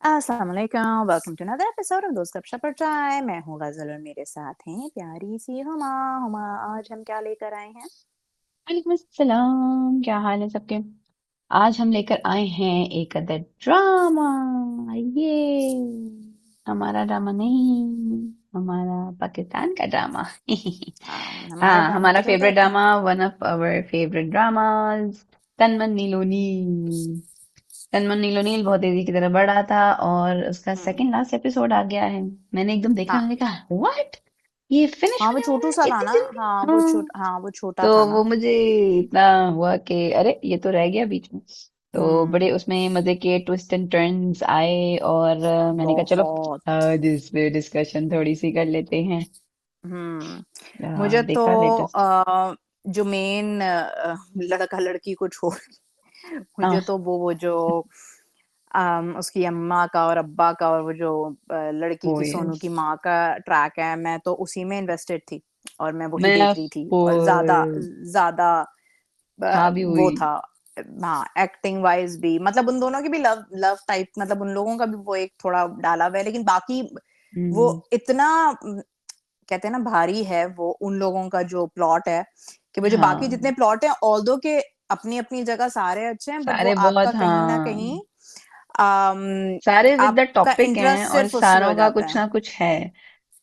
अस्सलाम वालेकुम, welcome to another episode of दोस्त गपशप पर चाय। मैं हूँ गज़ल और मेरे साथ हैं प्यारी सी हुमा। हुमा, आज हम क्या लेकर आए हैं? वालेकुम अस्सलाम, क्या हाल है सबके। आज हम लेकर आए हैं एक अदर ड्रामा। ये हमारा ड्रामा नहीं, हमारा पाकिस्तान का ड्रामा। हमारा हाँ, ड्रामा हमारा तो चलता फेवरेट रहता है। Drama, one of our favourite dramas, Tan Man नीलो नील। तन मन नीलो नील बहुत तेजी की तरह बढ़ रहा था और उसका हुँ, सेकंड लास्ट एपिसोड आ गया है। मैंने एकदम देखा, हाँ। मैंने कहा व्हाट, ये फिनिश हाँ, वो होने वाला छोटू-सा है था इतनी ना? जल्दी। हाँ, हाँ, वो छोटा तो था वो ना? मुझे इतना हुआ कि अरे ये तो रह गया बीच में। तो बड़े हुँ, उसमें मजे के ट्विस्ट एंड टर्न्स आए और मैंने कहा चलो बहुत। आज इस पे डिस्कशन थोड़ी सी कर लेते हैं। हुँ, मुझे तो देखा लेटेस्ट। जो मेन लड़का-लड़की को छोड़ मुझे हाँ, तो वो जो उसकी अम्मा का और अब्बा का और वो जो लड़की वो की सोनू यस, की माँ का ट्रैक है, मैं तो उसी में इन्वेस्टेड थी और मैं वही मैं देख रही थी और फुल ज़्यादा हाँ भी वो हुई। था। हाँ, एक्टिंग वाइज़ भी मतलब उन दोनों की भी लव लव टाइप मतलब उन लोगों का भी वो एक थोड़ा डाला हुआ है, लेकिन बाकी वो हम्म, इतना कहते हैं ना भारी है वो उन लोगों का जो प्लॉट है कि वो जो बाकी हाँ जितने प्लॉट हैं ऑल्दो के अपनी-अपनी जगह सारे अच्छे हैं बट वो सारे आपका बहुत कहीं न हाँ कहीं अम, सारे विद द आपका टॉपिक हैं इंटरेस्ट और सिर्फ उसमें हो सारों का जाता कुछ है। ना कुछ है।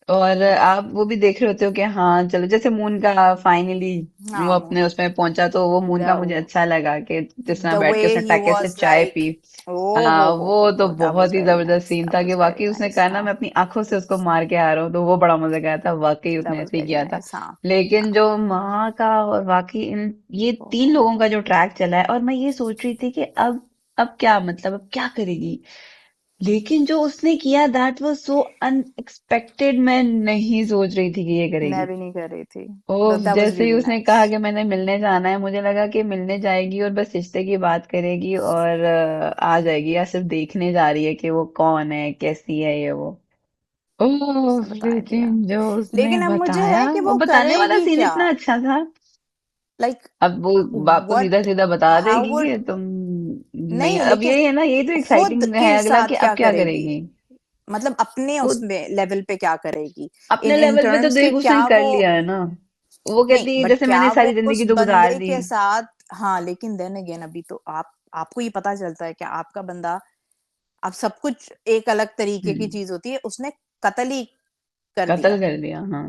और आप वो भी देख रहे होते हो कि हाँ चलो, जैसे मून का फाइनली वो हाँ, अपने उसमें पहुंचा, तो वो मून का मुझे द अच्छा लगा कि जिस तरह द बैठ वे के उसने ही टक्के से वाज़ चाय लाइक पी। ओह हाँ वो तो हो! दैट बहुत वाज़ ही वेरी जबरदस्त नाइस, सीन दैट था कि वाज़ वेरी वाकई उसने नाइस कहा ना हाँ, मैं अपनी आंखों से उसको मार के आ रहा हूँ, तो वो बड़ा मजा आया था, वाकई दैट उसने वाज़ ऐसे ही वेरी किया था। नाइस हाँ, लेकिन जो माँ का और वाकई इन ये तीन लोगों का जो ट्रैक चला है, और मैं ये सोच रही थी कि अब क्या मतलब अब क्या करेगी। लेकिन जो उसने किया दैट वाज सो अनएक्सपेक्टेड, मैं नहीं सोच रही थी कि ये मैं करेगी। भी नहीं कर रही थी, ओ बट दैट वाज़ जैसे ही रियली उसने नाइस। कहा कि मैंने मिलने जाना है, मुझे लगा कि मिलने जाएगी और बस रिश्ते की बात करेगी और आ जाएगी, या सिर्फ देखने जा रही है कि वो कौन है कैसी है ये वो। ओह उसने बता दिया। लेकिन जो उसने लेकिन अब मुझे है बताया, कि वो वो बताने वाला करेगी सीन क्या? इतना अच्छा था। लाइक अब वो बाप तो सीधा व्हाट सीधा बता हाउ देगी वुड कि तुम नहीं, नहीं अब लेकिन ये है ना, यही तो खुद एक्साइटिंग है के अगला कि साथ अब क्या क्या करेगी? करेगी। मतलब अपने खुद उसमें लेवल पे क्या करेगी? अपने इन लेवल पे तो टर्म्स के देख उसने क्या कर वो लिया है ना। वो नहीं कहती है बट जैसे क्या मैंने वो सारी उस जिंदगी तो गुजार बंदे दी। के साथ हाँ, लेकिन देन अगेन अभी तो आपको ये पता चलता है कि आपका बंदा अब सब कुछ एक अलग तरीके की हम्म, चीज़ होती है, उसने कत्ल ही कर कत्ल दिया। कर दिया हाँ।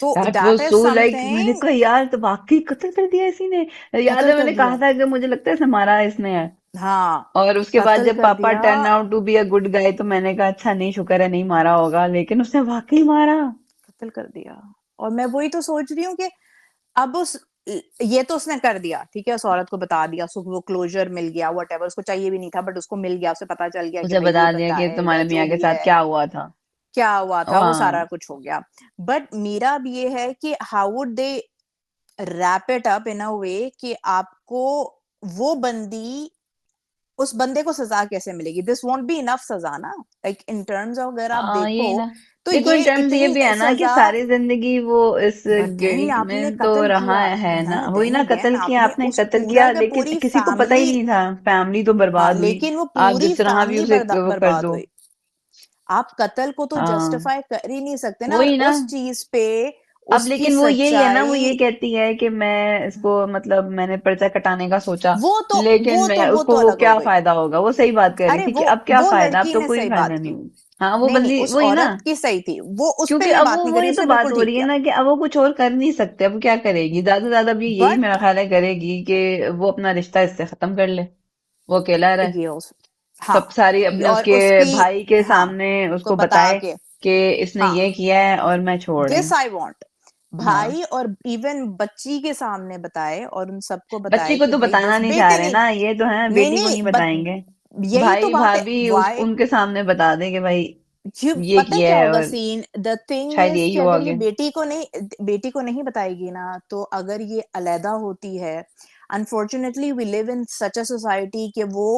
तो that was that is so like, मैंने समथिंग कहा यार तो वाकई कत्ल कर दिया इसी ने। याद कत्ल है कर मैंने कहा दिया। था कि मुझे लगता है इसे मारा इसने है। हाँ, और उसके बाद कत्ल जब कर पापा दिया turn out to be a good guy, तो मैंने कहा अच्छा नहीं, शुक्र है नहीं मारा होगा, लेकिन उसने वाकई मारा। कत्ल कर दिया। और मैं वही तो सोच रही हूँ कि अब उस ये तो उसने कर दिया, ठीक है? उस औरत को बता दिया, उसको वो क्लोज़र मिल गया, व्हाटएवर उसको चाहिए भी नहीं था बट उसको मिल गया, उसे पता चल गया कि उसे भई ये बता दिया बंदा कि है या तुम्हारे जो मियाँ के भी साथ है, क्या हुआ था। क्या हुआ था, वो वहाँ सारा कुछ हो गया। बट मेरा अब ये है कि how would they wrap it up in a way कि आपको वो बंदी उस बंदे को सज़ा कैसे मिलेगी? दिस वोंट बी इनफ सज़ा ना, लाइक इन टर्म्स ऑफ अगर आप देखो, ये ना, तो देखो इन ये टर्म्स ये इतनी भी है ना कि सज़ा सारी जिंदगी वो इस बट देन गिल्ट आपने में तो कत्ल रहा किया है ना, हाँ, वही देन ना, अगेन कत्ल किया आपने आपने, उस कत्ल पूरा किया का लेकिन पूरी किसी को पता ही फैमिली नहीं था, फैमिली तो हाँ, बर्बाद हुई। लेकिन वो आप पूरी जिस तरह भी फैमिली उसे वो कर बर्बाद दो। हुई। आप कत्ल को तो हाँ जस्टिफाई कर ही नहीं सकते ना और वही ना। उस चीज़ पे अब उसकी लेकिन वो यही है ना, वो ये सच्चाई कहती है कि मैं इसको मतलब मैंने पर्चा कटाने का सोचा, लेकिन मैं वो तो उसको वो अलग हो क्या गई। फायदा होगा, वो सही बात कर रही अरे थी कि अब क्या वो फायदा, अब लड़की तो ने कोई सही फायदा बात नहीं की। हुआ। हाँ वो नहीं, नहीं, बंदी उस वही ना, औरत की सही थी। वो उस पे क्योंकि मैं अब बात वो नहीं कर रही, वही तो उसने बात बिल्कुल हो ठीक रही है किया। ना कि अब वो कुछ और कर नहीं सकते, अब क्या करेगी, ज्यादा से ज्यादा भी यही बट मेरा ख्याल है करेगी कि वो अपना रिश्ता इससे खत्म कर ले, वो अकेला रहे। ये उस हाँ, सब सारी अपने और उसके उसकी भाई के हाँ, सामने उसको उसको बता बताए के कि इसने हाँ, ये किया है और मैं छोड़ रही दिस हूँ। आई वांट हाँ भाई और इवन बच्ची के सामने बताए और उन सबको बच्ची बताए को कि तो भाई बताना दिस नहीं चाह बेटे रहे नहीं ना, ये तो है नहीं बेटी को नहीं नहीं बट बताएंगे। यही तो भाई बात है भाभी व्हाई उनके सामने बता दे कि भाई ये ये पता है किया क्या है, होगा और सीन द थिंग शायद इज यही कि हुआ अगर ये आगे। बेटी को नहीं बताएगी ना तो अगर ये अलैदा होती है unfortunately we live in such a society कि वो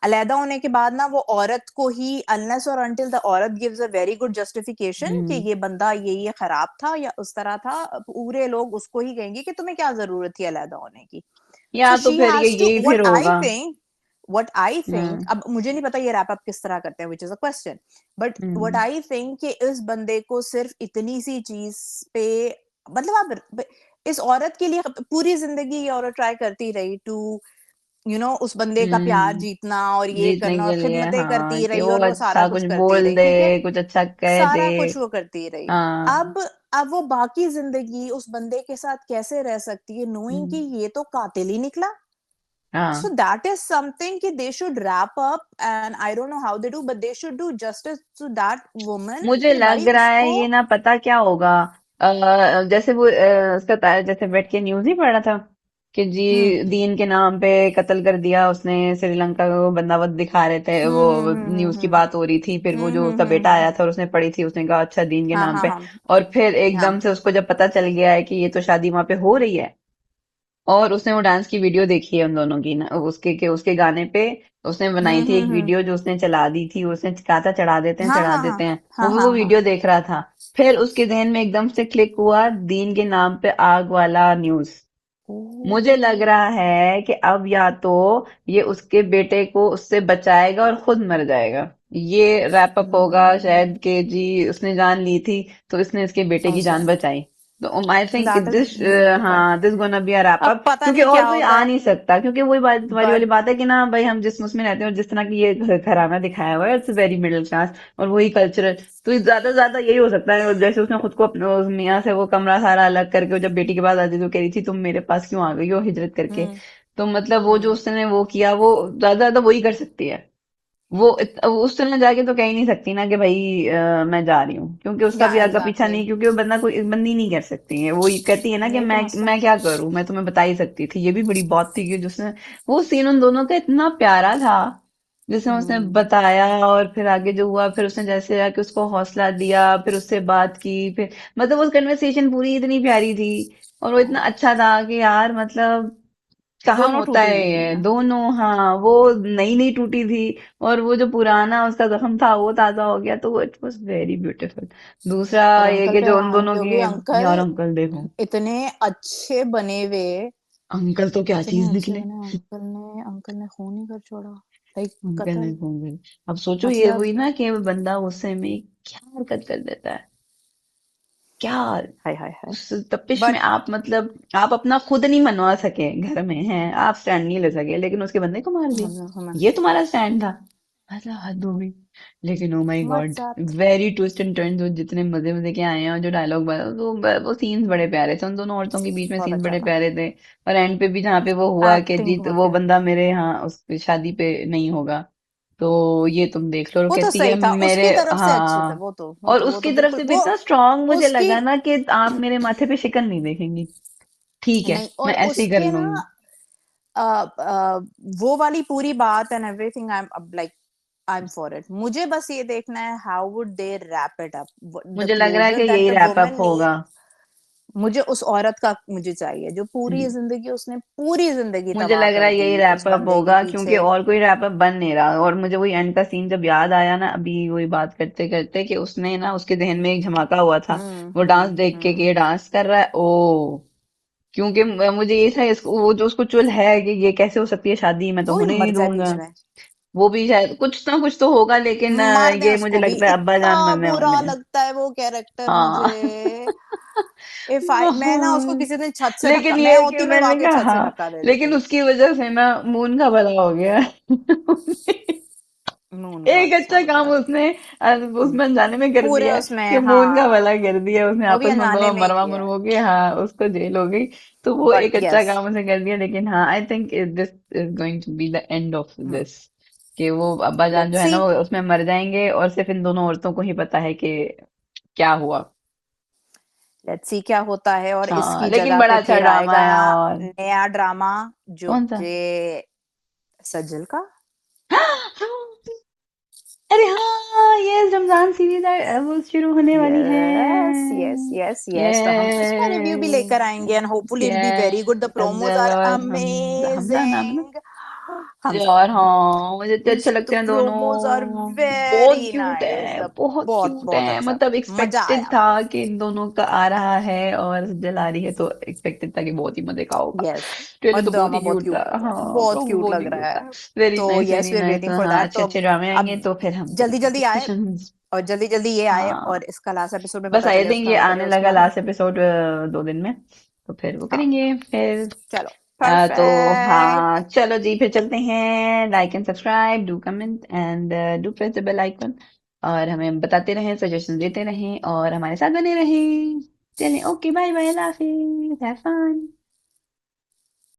अलैदा होने के बाद ना वो औरत को ही अनलेस और अंटिल द औरत gives a very good justification कि हम्म, ये बंदा ये खराब था या उस तरह था, पूरे लोग उसको ही कहेंगे कि तुम्हें क्या ज़रूरत थी अलैदा होने की। या सो तो शी फिर ये हैज़ टू यही फिर व्हाट आई होगा। थिंक व्हाट आई थिंक, हम्म अब मुझे नहीं पता ये रैप अप किस तरह करते हैं, which is a question, but what hmm I think कि इस बंदे को सिर्फ इतनी सी चीज पे, मतलब आप इस औरत के लिए पूरी जिंदगी ये औरत ट्राई करती रही टू उस बंदे का प्यार हम्म जीतना और ये जीतने करना और के लिए, खिदमतें हाँ, करती कि रही वो और वो सारा अच्छा कुछ कुछ करती बोल रही, दे, ठीक है, कुछ अच्छा कह दे। सारा कुछ वो करती रही। हाँ अब वो बाकी जिंदगी उस बंदे के साथ कैसे रह सकती है नोइंग कि हम्म, ये तो कातिल ही निकला। So हाँ, that is something कि they should wrap up, and I don't know how they do, but they should do justice to that woman मुझे कि भाई लग रहा है उसको। ये ना, पता क्या होगा, जैसे वो उसका जैसे बैठ के न्यूज नहीं पढ़ रहा था कि जी हम्म दीन के नाम पे कत्ल कर दिया उसने, श्रीलंका का वो बंदावत दिखा रहे थे, वो न्यूज की बात हो रही थी, फिर वो जो उसका बेटा आया था और उसने पढ़ी थी, उसने कहा अच्छा दीन के हाँ नाम हाँ पे। हाँ और फिर हाँ। एकदम से उसको जब पता चल गया है कि ये तो शादी वहां पे हो रही है, और उसने वो डांस की वीडियो देखी है उन दोनों की ना, उसके के उसके गाने पे उसने बनाई थी एक हम्म। वीडियो जो उसने चला दी थी, उसने कहा था चढ़ा देते हैं हाँ चढ़ा हाँ हाँ देते हैं, हाँ वो हाँ हाँ। वीडियो देख रहा था। फिर उसके जहन में एकदम से क्लिक हुआ दीन के नाम पे आग वाला न्यूज। मुझे लग ओह। रहा है कि अब या तो ये उसके बेटे को उससे बचाएगा और खुद मर जाएगा, ये रैप अप होगा शायद कि जी उसने जान ली थी तो इसने इसके बेटे की जान ओके, बचाई। तो I think that is this, very bad. हाँ, this gonna be a wrap अब अप, पता क्योंकि नहीं और क्या कोई होता आ है, नहीं सकता, क्योंकि वही बात तुम्हारी वाली बट बात है कि ना भाई हम जिस उसमें रहते हैं और जिस तरह की ये घराना दिखाया हुआ है इट्स वेरी मिडिल क्लास, और वही कल्चरल, तो ज्यादा से ज्यादा यही हो सकता है, जैसे उसने खुद को अपने उस मियाँ से वो कमरा सारा अलग करके, वो जब बेटी के पास आती तो कह रही थी तुम मेरे पास क्यों आ गई हो हिजरत करके। हम्म तो मतलब वो जो हम्म उसने वो किया वो ज्यादा ज्यादा वही कर सकती है। वो उस तरह जाके तो कह ही नहीं सकती ना कि भाई मैं जा रही हूँ, क्योंकि उसका या भी आगे पीछा एग्जैक्टली, नहीं, क्योंकि वो बंदा कोई बंदी नहीं कर सकती है, वो ये कहती है ना कि यही तो मसला मैं है। क्या करूं, मैं तुम्हें बता ही सकती थी, ये भी बड़ी बात थी कि जिसने वो सीन उन दोनों का इतना प्यारा था, जिसने उसने हम्म बताया और फिर आगे जो हुआ, फिर उसने जैसे जाके उसको हौसला दिया, फिर उससे बात की, फिर मतलब वो कन्वर्सेशन पूरी इतनी प्यारी थी, और वो इतना अच्छा था कि यार मतलब कहाँ दोनों होता टूटी है हुई थी ये ना। दोनों, हाँ, वो नई नई टूटी थी, और वो जो पुराना उसका जख्म था वो ताजा हो गया, तो वो इट वॉज वेरी ब्यूटीफुल। दूसरा और ये अंकल कि पे जो उन हाँ, दोनों की, क्योंकि अंकल यार अंकल देखो, इतने अच्छे बने हुए, अंकल तो क्या इतने चीज अच्छे निकले। बने, अंकल ने खून ही कर छोड़ा, लाइक अंकल ने कत्ल। कौन गए। अब सोचो ये मतलब हुई ना कि वो बंदा गुस्से में क्या हरकत कर देता है, क्या हाय हाय हाय। उस तपिश में बट आप मतलब आप अपना खुद नहीं मनवा सके, घर में हैं आप स्टैंड नहीं ले सके, लेकिन उसके बंदे को मार दिया, ये तुम्हारा स्टैंड था, मतलब हद हो गई। लेकिन ओ माय मत गॉड, साथ। वेरी ट्विस्ट एंड टर्न, जो जितने मजे मजे के आए हैं और जो डायलॉग वो सीन्स बड़े प्यारे थे, उन दोनों औरतों के बीच में बहुत सीन्स अच्छा बड़े था, प्यारे थे। और एंड पे भी जहाँ पे वो हुआ कि एक्टिंग जीत बहुत वो प्यारी बंदा थी। मेरे यहाँ उस शादी पे नहीं होगा, तो ये तुम देख लो, और वो तो कहती है सही था, मेरे, उसकी तरफ से अच्छे थे, हाँ, वो तो और वो तो उसकी तरफ बिल्कुल से भी वो इतना स्ट्रांग मुझे उसकी लगा ना कि आप मेरे माथे पे शिकन नहीं देखेंगी, ठीक है नहीं, मैं और ऐसे ही कर उसके ना लूंगी। अ, वो वाली पूरी बात and everything, I am like I am for it. मुझे बस ये देखना है how would they wrap it up, the मुझे लग रहा है क्लोजर कि दैट यही द रैप अप वुमन होगा। नीड। मुझे उस औरत का मुझे चाहिए जो पूरी हम्म, जिंदगी उसने पूरी जिंदगी मुझे तबाह लग रहा कर है दी यही उस रैप अप बंदे के होगा, क्योंकि पीछे। और कोई रैप अप बन नहीं रहा, और मुझे वही एंड का सीन जब याद आया ना अभी वही बात करते करते कि उसने ना उसके जहन में एक धमाका हुआ था, वो डांस देख के कि ये डांस कर रहा है, ओ, क्योंकि मुझे ये था वो जो उसको चुल है कि ये कैसे हो सकती है शादी, मैं तो वो भी होने ही मर नहीं जाए दूंगा, बीच में, वो भी शायद कुछ ना कुछ तो होगा, लेकिन मार दें ये मुझे उसको भी, लगता है अब्बा इतना जान मरने वाले बुरा हैं। लगता है वो कैरेक्टर हाँ। मुझे। इफ आई, मैं ना उसको किसी दिन छत से धक्का, लेकिन ये मैं है कि होती मैं मैंने वाकई छत कहा, से धक्का दे लेकिन देती। उसकी वजह से ना मून का भला हो गया। नून का एक अच्छा अच्छा हो काम गया। उसने हम्म, उसमें अनजाने में कर पूरे दिया है उसमें कि मून का हाँ, भला कर दिया उसने, वो भी आपस में अनजाने दोनों में ही मरवा किया है, मरवा के, हाँ, उसको जेल हो गई, तो वो बट एक अच्छा यस। काम उसने कर दिया, लेकिन हाँ I think this is going to be the end of this, कि वो अब्बा जान जो लेट्स है सी, ना वो उसमें मर जाएंगे, और सिर्फ इन दोनों औरतों को ही पता है कि क्या हुआ। लेट्स सी क्या होता है, और हाँ, इसकी लेकिन जगह बड़ा पे अच्छा फिर ड्रामा आएगा है, और नया ड्रामा जो कौन सा। कि सज्जल का। अरे हाँ, ये रमजान सीरीज वो शुरू होने वाली है। यस यस यस यस, तो हम उसका रिव्यू भी ये लेकर आएंगे and hopefully it be very good, the promos Sajal are और हम हमजा नाम ना। अमेजिंग। हम यार हाँ, मुझे इतने अच्छे the लगते हैं दोनों। promos are बहुत very क्यूट nice, है, the बहुत बहुत क्यूट बहुत है। अच्छा, मतलब मजा एक्सपेक्टेड आया। था कि इन दोनों का आ रहा है और जल आ रही है, तो एक्सपेक्टेड था कि बहुत ही मजे का होगा। यस, ट्रेलर और तो बहुत ड्रामा ही बहुत क्यूट था। क्यूट लग रहा है, हाँ, बहुत प्रॉब्लम क्यूट बहुत लग ही रहा क्यूट था। है। वेरी तो nice, yes, very we are nice. Waiting for हाँ, दैट। अच्छे तो अच्छे ड्रामे आएंगे अब तो फिर हम जल्दी करेंगे जल्दी आए, डिस्कशंस। और जल्दी जल्दी ये आए, हाँ, और इसका लास्ट एपिसोड में बस पता आई चले थिंक उसका ये अंत, आने अगर लगा उसमें आना। लास्ट एपिसोड 2 दिन में, तो फिर वो हाँ, करेंगे फिर। चलो, तो परफेक्ट। हाँ, चलो जी, फिर चलते हैं। Like and subscribe, do comment and do press the bell icon, और हमें बताते रहें, सजेशन देते रहें और हमारे साथ बने रहें। चलें, ओके, बाय बाय, अल्लाह हाफिज, हैव फन।